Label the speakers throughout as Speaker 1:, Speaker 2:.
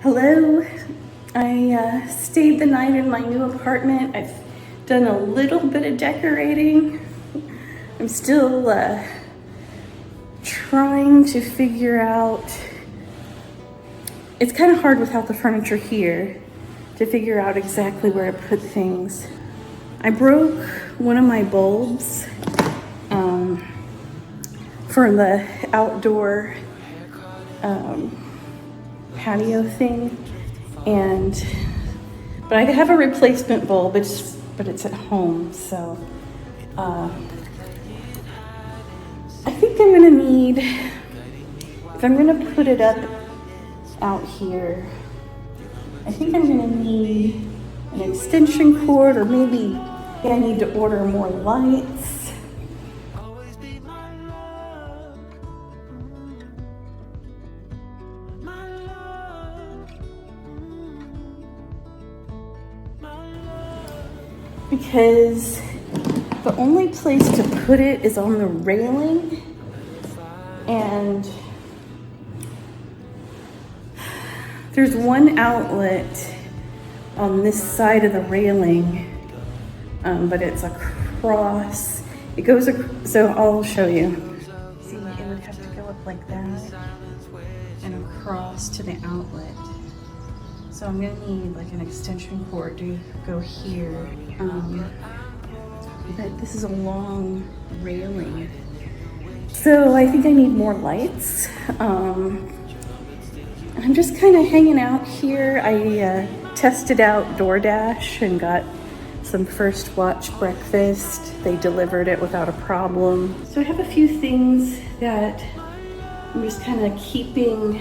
Speaker 1: Hello. I stayed the night in my new apartment. I've done a little bit of decorating. I'm still trying to figure out. It's kind of hard without the furniture here to figure out exactly where to put things. I broke one of my bulbs for the outdoor patio thing, but I have a replacement bulb, but it's at home, so I think I'm gonna need, if I'm gonna put it up out here, I think I'm gonna need an extension cord, or maybe I need to order more lights. Because the only place to put it is on the railing, and there's one outlet on this side of the railing, but it's across. It goes, so I'll show you. See, it would have to go up like that and across to the outlet. So I'm gonna need like an extension cord to go here. But this is a long railing. So I think I need more lights. I'm just kind of hanging out here. I tested out DoorDash and got some First Watch breakfast. They delivered it without a problem. So I have a few things that I'm just kind of keeping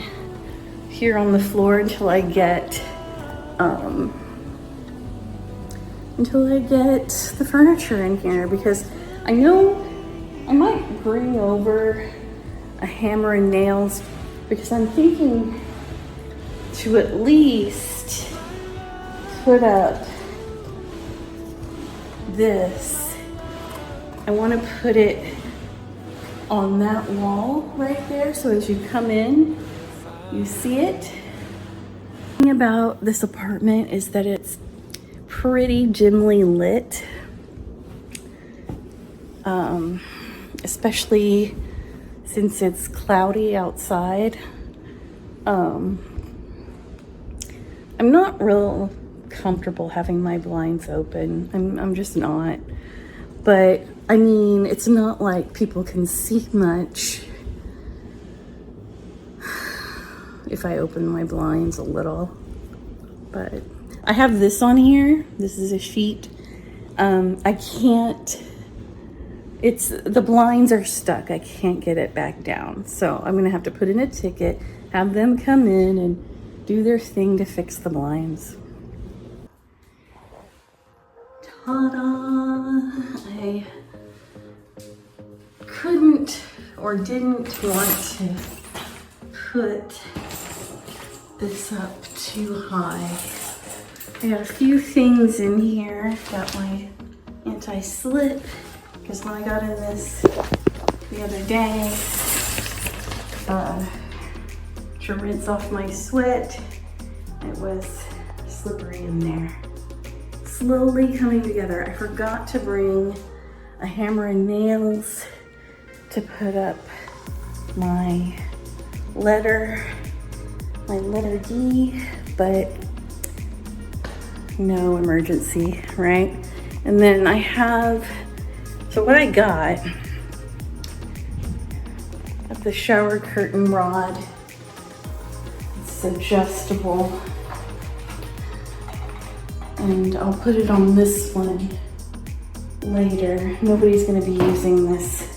Speaker 1: here on the floor until I get the furniture in here, because I know I might bring over a hammer and nails, because I'm thinking to at least put up this. I want to put it on that wall right there, so as you come in, you see it. The thing about this apartment is that it's pretty dimly lit, especially since it's cloudy outside. I'm not real comfortable having my blinds open. I'm just not. But I mean, it's not like people can see much if I open my blinds a little. But I have this on here. This is a sheet. I can't, the blinds are stuck. I can't get it back down. So I'm gonna have to put in a ticket, have them come in and do their thing to fix the blinds. Ta-da! I couldn't or didn't want to put this up too high. I got a few things in here. Got my anti-slip, because when I got in this the other day to rinse off my sweat, it was slippery in there. Slowly coming together. I forgot to bring a hammer and nails to put up my letter D, but no emergency, right? And then I have, so what I got, the shower curtain rod. It's adjustable, and I'll put it on this one later. Nobody's gonna be using this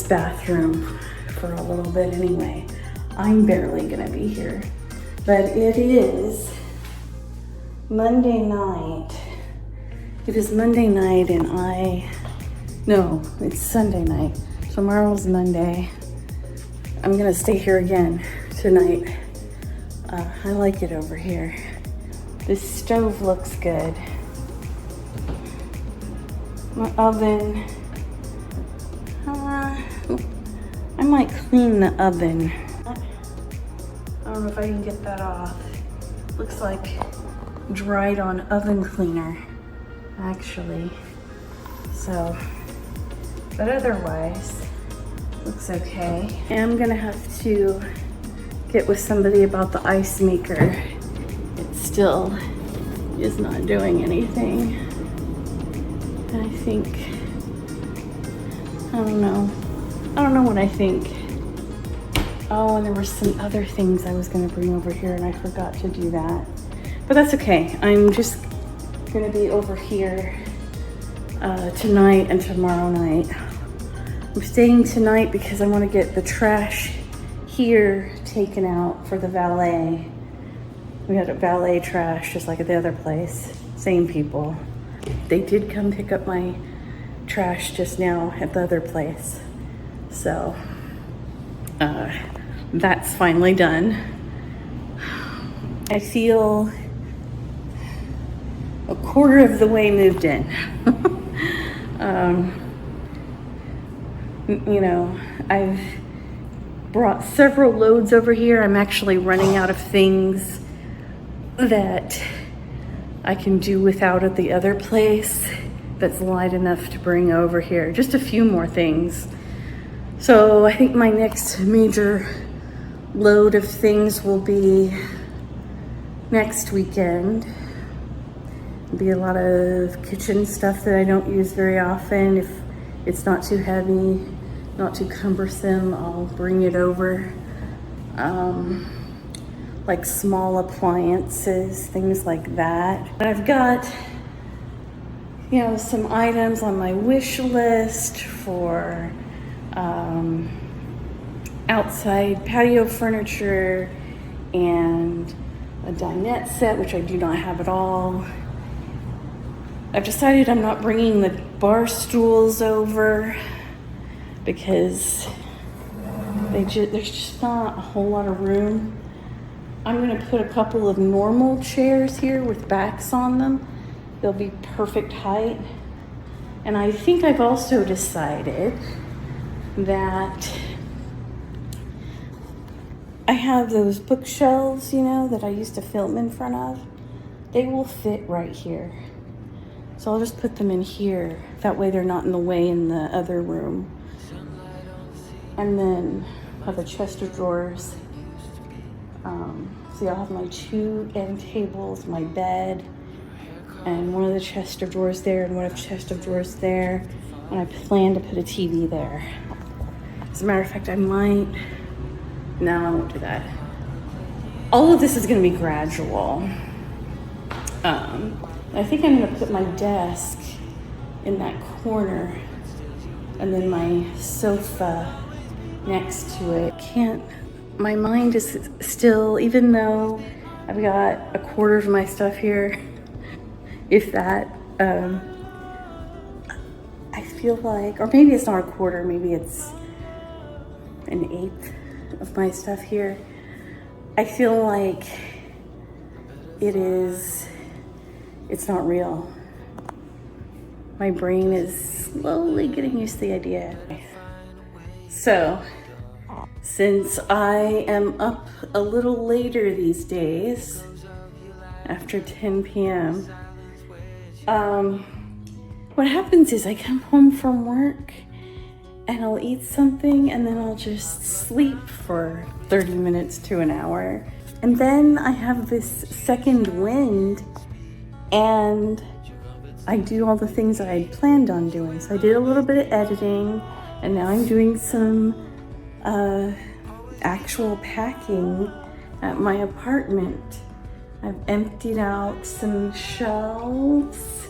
Speaker 1: bathroom for a little bit anyway. I'm barely gonna be here, but it is Monday night. It is Monday night, and no, it's Sunday night. Tomorrow's Monday. I'm gonna stay here again tonight. I like it over here. This stove looks good. My oven, I might clean the oven. All don't know if I can get that off. Looks like dried on oven cleaner, actually. So, but otherwise, looks okay. And I'm gonna have to get with somebody about the ice maker. It still is not doing anything. And I think, I don't know what I think. Oh, and there were some other things I was gonna bring over here and I forgot to do that. But that's okay. I'm just gonna be over here tonight and tomorrow night. I'm staying tonight because I wanna get the trash here taken out for the valet. We had a valet trash just like at the other place. Same people. They did come pick up my trash just now at the other place. So, that's finally done. I feel a quarter of the way moved in. You know, I've brought several loads over here. I'm actually running out of things that I can do without at the other place that's light enough to bring over here. Just a few more things. So I think my next major load of things will be next weekend. It'll be a lot of kitchen stuff that I don't use very often. If it's not too heavy, not too cumbersome, I'll bring it over. Like small appliances, things like that. I've got, you know, some items on my wish list for outside patio furniture and a dinette set, which I do not have at all. I've decided I'm not bringing the bar stools over because there's just not a whole lot of room. I'm gonna put a couple of normal chairs here with backs on them. They'll be perfect height. And I think I've also decided that I have those bookshelves, you know, that I used to film in front of. They will fit right here. So I'll just put them in here. That way they're not in the way in the other room. And then I have a chest of drawers. See, I'll have my 2 end tables, my bed, and one of the chest of drawers there, and one of the chest of drawers there. And I plan to put a TV there. As a matter of fact, I might. No, I won't do that. All of this is going to be gradual. I think I'm going to put my desk in that corner, and then my sofa next to it. My mind is still, even though I've got a quarter of my stuff here, if that, I feel like, or maybe it's not a quarter, maybe it's an 1/8 of my stuff here. I feel like it's not real. My brain is slowly getting used to the idea. So, since I am up a little later these days, after 10 p.m., what happens is I come home from work and I'll eat something and then I'll just sleep for 30 minutes to an hour. And then I have this second wind and I do all the things that I had planned on doing. So I did a little bit of editing and now I'm doing some actual packing at my apartment. I've emptied out some shelves.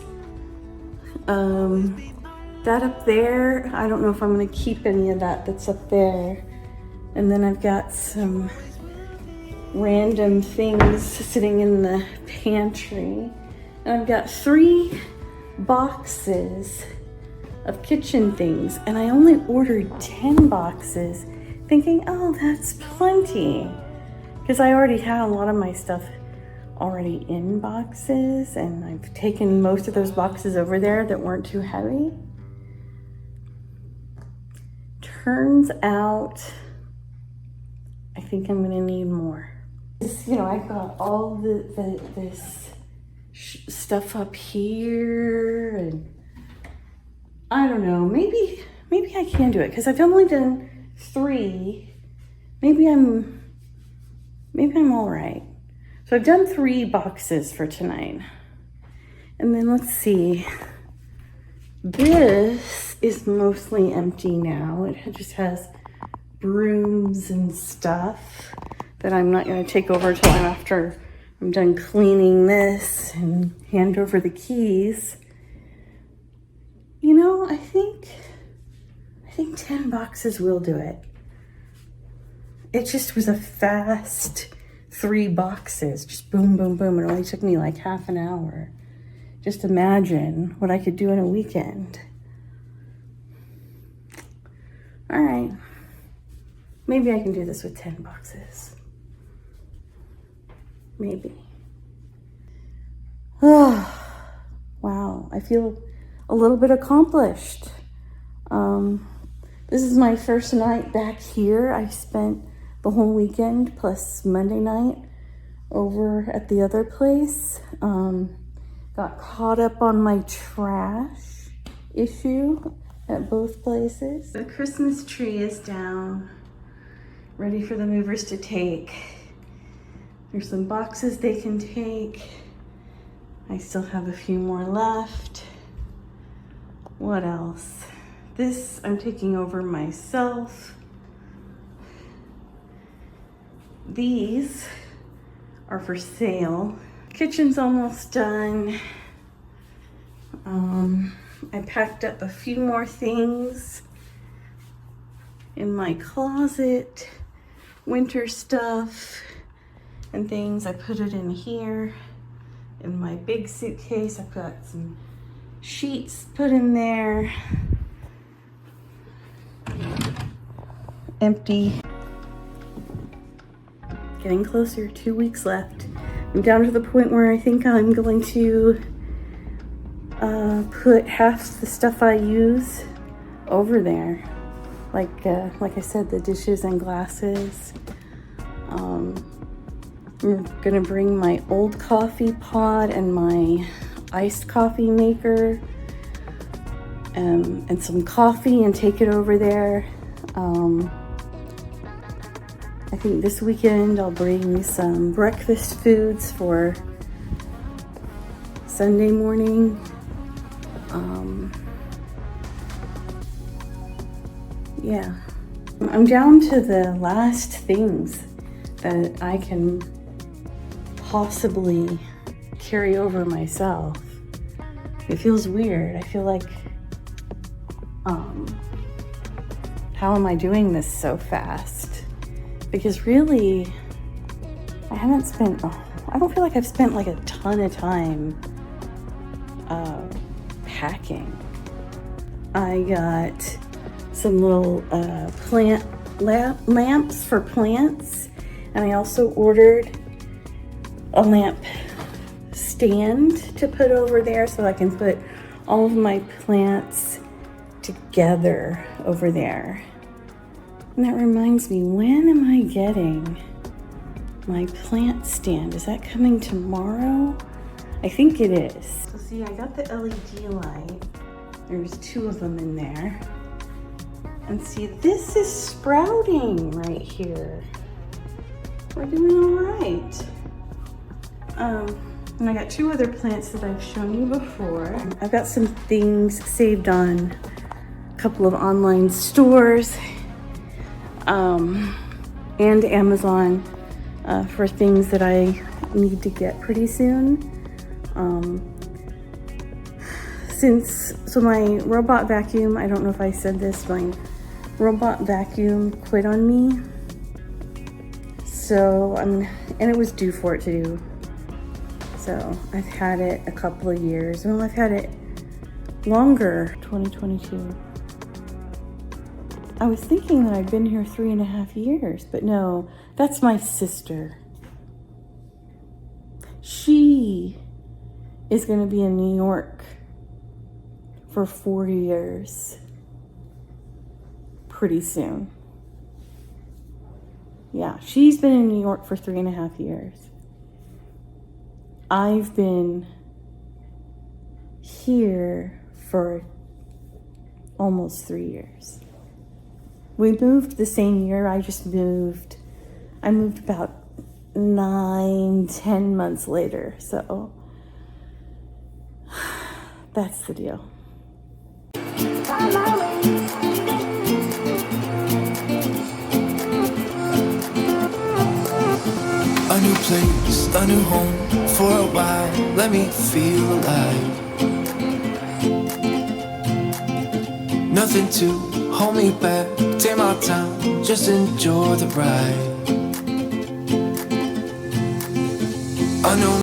Speaker 1: That up there, I don't know if I'm gonna keep any of that that's up there. And then I've got some random things sitting in the pantry. And I've got 3 boxes of kitchen things. And I only ordered 10 boxes thinking, oh, that's plenty. Because I already had a lot of my stuff already in boxes, and I've taken most of those boxes over there that weren't too heavy. Turns out, I think I'm gonna need more. You know, I've got all this stuff up here, and I don't know, maybe I can do it because I've only done 3. Maybe I'm all right. So I've done 3 boxes for tonight. And then let's see. This is mostly empty now. It just has brooms and stuff that I'm not going to take over till after I'm done cleaning this and hand over the keys. You know, I think 10 boxes will do it. It just was a fast 3 boxes, just boom, boom, boom. It only took me like half an hour. Just imagine what I could do in a weekend. All right, maybe I can do this with 10 boxes. Maybe. Oh, wow, I feel a little bit accomplished. This is my first night back here. I spent the whole weekend plus Monday night over at the other place. Got caught up on my trash issue at both places. The Christmas tree is down, ready for the movers to take. There's some boxes they can take. I still have a few more left. What else? This I'm taking over myself. These are for sale. Kitchen's almost done. I packed up a few more things in my closet. Winter stuff and things. I put it in here. In my big suitcase, I've got some sheets put in there. Empty. Getting closer, 2 weeks left. I'm down to the point where I think I'm going to put half the stuff I use over there. Like I said, the dishes and glasses. I'm gonna bring my old coffee pot and my iced coffee maker and some coffee and take it over there. I think this weekend I'll bring some breakfast foods for Sunday morning. Yeah, I'm down to the last things that I can possibly carry over myself. It feels weird. I feel like, how am I doing this so fast? Because really, I don't feel like I've spent like a ton of time packing. I got some little plant lamps for plants, and I also ordered a lamp stand to put over there so I can put all of my plants together over there. And that reminds me, when am I getting my plant stand? Is that coming tomorrow? I think it is. So see, I got the LED light. There's 2 of them in there. And see, this is sprouting right here. We're doing all right. And I got 2 other plants that I've shown you before. I've got some things saved on a couple of online stores and Amazon for things that I need to get pretty soon. So my robot vacuum, I don't know if I said this, my robot vacuum quit on me. So and it was due for it to do. So I've had it a couple of years. Well, I've had it longer, 2022. I was thinking that I'd been here 3.5 years, but no, that's my sister. She is gonna be in New York for 4 years pretty soon. Yeah, she's been in New York for 3.5 years. I've been here for almost 3 years. We moved the same year. I moved about 9-10 months later. So that's the deal.
Speaker 2: A new place, a new home for a while. Let me feel alive. Nothing to hold me back. Take my time, just enjoy the ride. I know